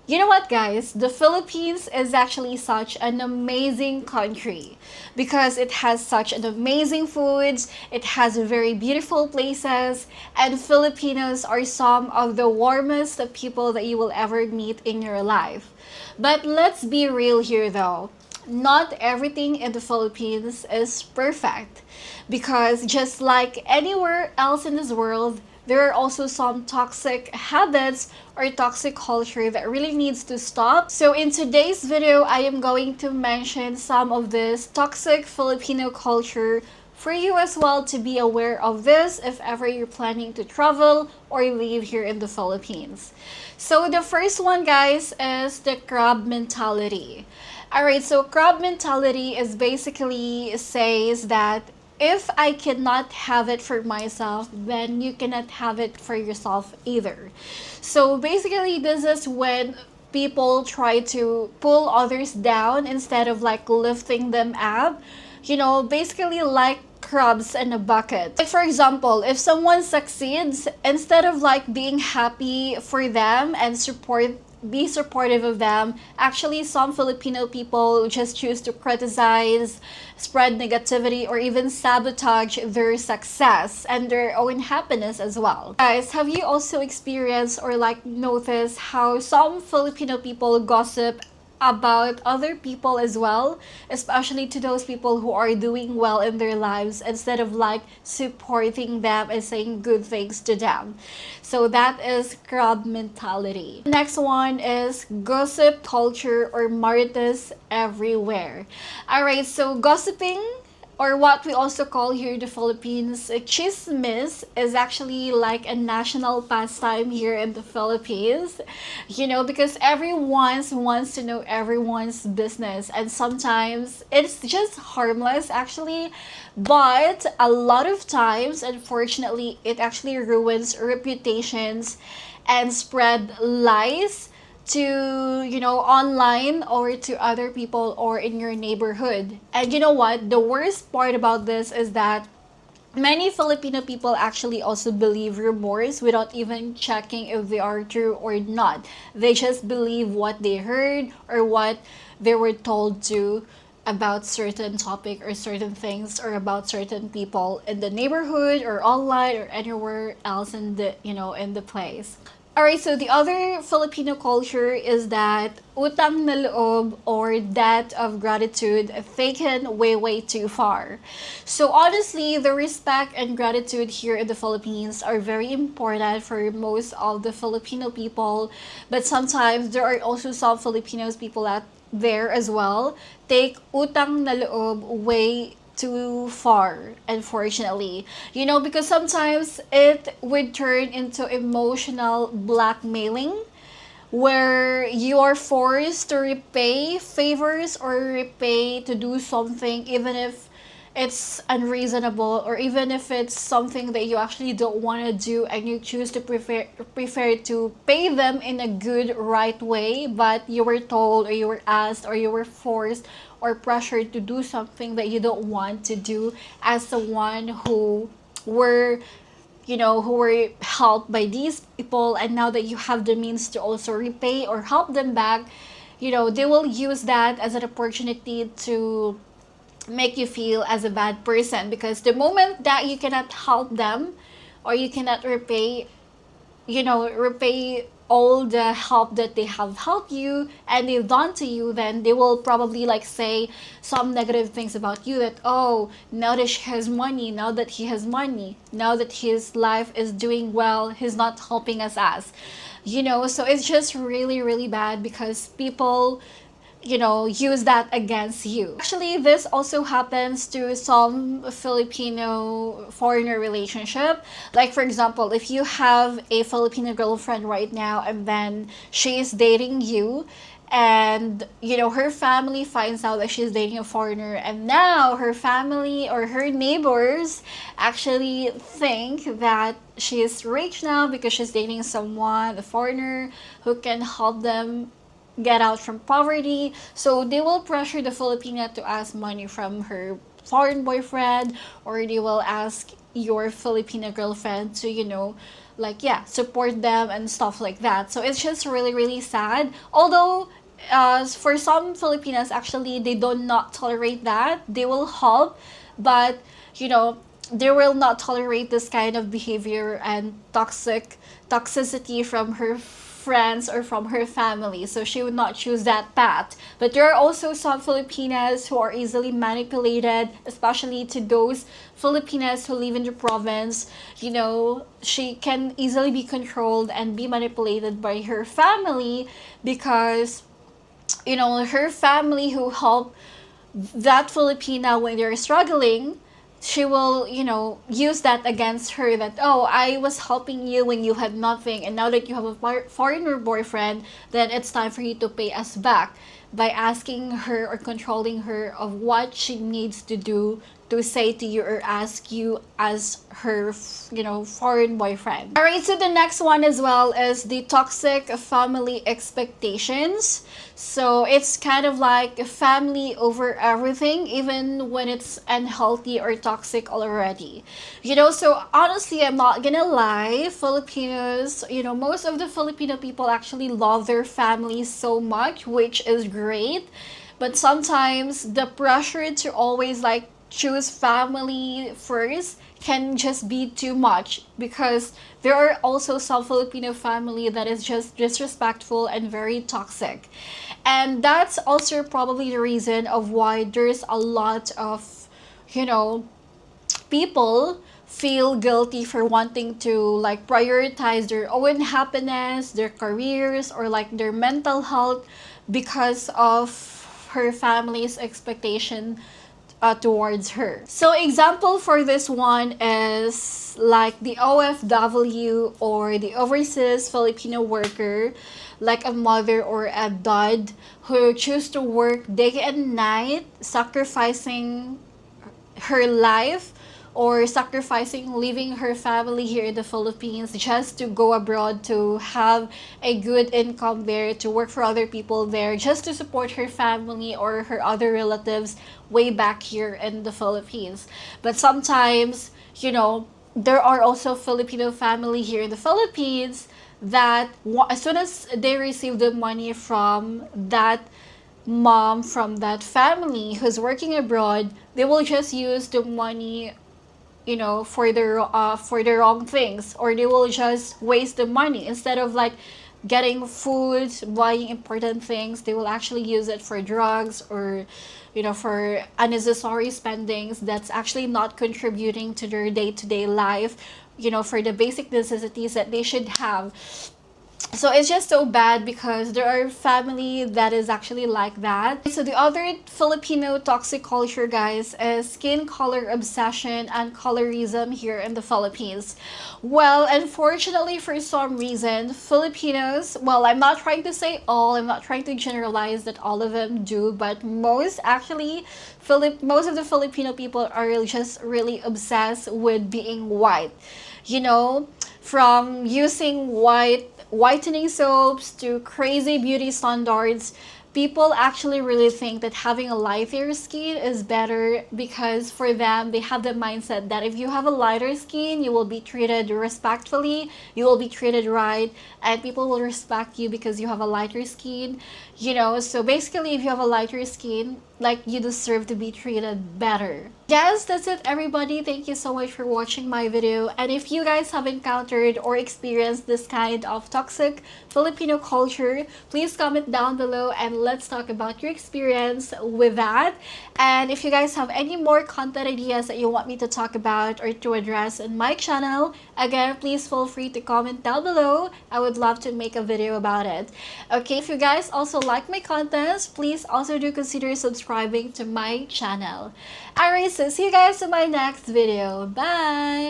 You know what, guys? The Philippines is actually such an amazing country because it has such an amazing foods, it has very beautiful places, and Filipinos are some of the warmest people that you will ever meet in your life. But let's be real here though. Not everything in the Philippines is perfect because just like anywhere else in this world, there are also some toxic habits or toxic culture that really needs to stop. So in today's video, I am going to mention some of this toxic Filipino culture for you as well to be aware of this if ever you're planning to travel or live here in the Philippines. So the first one, guys, is the crab mentality. Alright, so crab mentality is basically says that if I cannot have it for myself, then you cannot have it for yourself either. So basically, this is when people try to pull others down instead of like lifting them up. Basically like crabs in a bucket. Like for example, if someone succeeds, instead of like being happy for them and be supportive of them. Actually, some Filipino people just choose to criticize, spread negativity, or even sabotage their success and their own happiness as well. Guys, have you also experienced or like noticed how some Filipino people gossip about other people as well, especially to those people who are doing well in their lives instead of like supporting them and saying good things to them. So that is crab mentality. Next one is gossip culture or marites everywhere. Alright, so gossiping, or what we also call here in the Philippines, chismis, is actually like a national pastime here in the Philippines. Because everyone wants to know everyone's business, and sometimes it's just harmless actually, but a lot of times, unfortunately, it actually ruins reputations and spread lies to online or to other people or in your neighborhood. And you know what, the worst part about this is that many Filipino people actually also believe rumors without even checking if they are true or not. They just believe what they heard or what they were told to about certain topic or certain things or about certain people in the neighborhood or online or anywhere else in the place. Alright, so the other Filipino culture is that utang na loob or debt of gratitude taken way, way too far. So honestly, the respect and gratitude here in the Philippines are very important for most of the Filipino people. But sometimes there are also some Filipinos people out there as well take utang na loob way too far, unfortunately. Because sometimes it would turn into emotional blackmailing where you are forced to repay favors or repay to do something even if it's unreasonable or even if it's something that you actually don't want to do, and you choose to prefer to pay them in a good right way, but you were told or you were asked or you were forced or pressured to do something that you don't want to do as the one were who were helped by these people, and now that you have the means to also repay or help them back, they will use that as an opportunity to make you feel as a bad person, because the moment that you cannot help them or you cannot repay all the help that they have helped you and they've done to you, then they will probably like say some negative things about you, that oh, now that she has money, now that he has money, now that his life is doing well, he's not helping us. So it's just really, really bad because people use that against you. Actually, this also happens to some Filipino foreigner relationship. Like for example, if you have a Filipino girlfriend right now and then she is dating you, and her family finds out that she's dating a foreigner, and now her family or her neighbors actually think that she is rich now because she's dating someone, a foreigner, who can help them get out from poverty. So they will pressure the Filipina to ask money from her foreign boyfriend, or they will ask your Filipino girlfriend to, like, yeah, support them and stuff like that. So it's just really, really sad. Although, for some Filipinas, actually, they do not tolerate that. They will help, but, you know, they will not tolerate this kind of behavior and toxicity from her friends or from her family, so she would not choose that path. But there are also some Filipinas who are easily manipulated, especially to those Filipinas who live in the province. She can easily be controlled and be manipulated by her family because her family who help that Filipina when they're struggling, she will, use that against her, that, oh, I was helping you when you had nothing, and now that you have a foreigner boyfriend, then it's time for you to pay us back by asking her or controlling her of what she needs to do to say to you or ask you as her, foreign boyfriend. All right, so the next one as well is the toxic family expectations. So it's kind of like a family over everything, even when it's unhealthy or toxic already. So honestly, I'm not gonna lie, Filipinos, most of the Filipino people actually love their families so much, which is great. But sometimes the pressure to always like choose family first can just be too much, because there are also some Filipino family that is just disrespectful and very toxic. And that's also probably the reason of why there's a lot of, people feel guilty for wanting to like prioritize their own happiness, their careers, or like their mental health because of her family's expectation towards her. So example for this one is like the OFW or the overseas Filipino worker, like a mother or a dad who choose to work day and night, sacrificing her life or sacrificing leaving her family here in the Philippines just to go abroad to have a good income there, to work for other people there, just to support her family or her other relatives way back here in the Philippines. But sometimes, there are also Filipino family here in the Philippines that as soon as they receive the money from that mom, from that family who's working abroad, they will just use the money, for the wrong things, or they will just waste the money instead of like getting food, buying important things. They will actually use it for drugs or for unnecessary spendings that's actually not contributing to their day-to-day life, for the basic necessities that they should have. So it's just so bad because there are family that is actually like that. So the other Filipino toxic culture, guys, is skin color obsession and colorism here in the Philippines. Well, unfortunately, for some reason, Filipinos, well, I'm not trying to say all, I'm not trying to generalize that all of them do, but most actually, most of the Filipino people are just really obsessed with being white. From using whitening soaps to crazy beauty standards, people actually really think that having a lighter skin is better, because for them, they have the mindset that if you have a lighter skin, you will be treated respectfully, you will be treated right, and people will respect you because you have a lighter skin. So basically, if you have a lighter skin, like, you deserve to be treated better. Yes, that's it, everybody. Thank you so much for watching my video. And if you guys have encountered or experienced this kind of toxic Filipino culture, please comment down below and let's talk about your experience with that. And if you guys have any more content ideas that you want me to talk about or to address in my channel, again, please feel free to comment down below. I would love to make a video about it. Okay, if you guys also like my contents, please also do consider subscribing to my channel. Alright, so see you guys in my next video. Bye!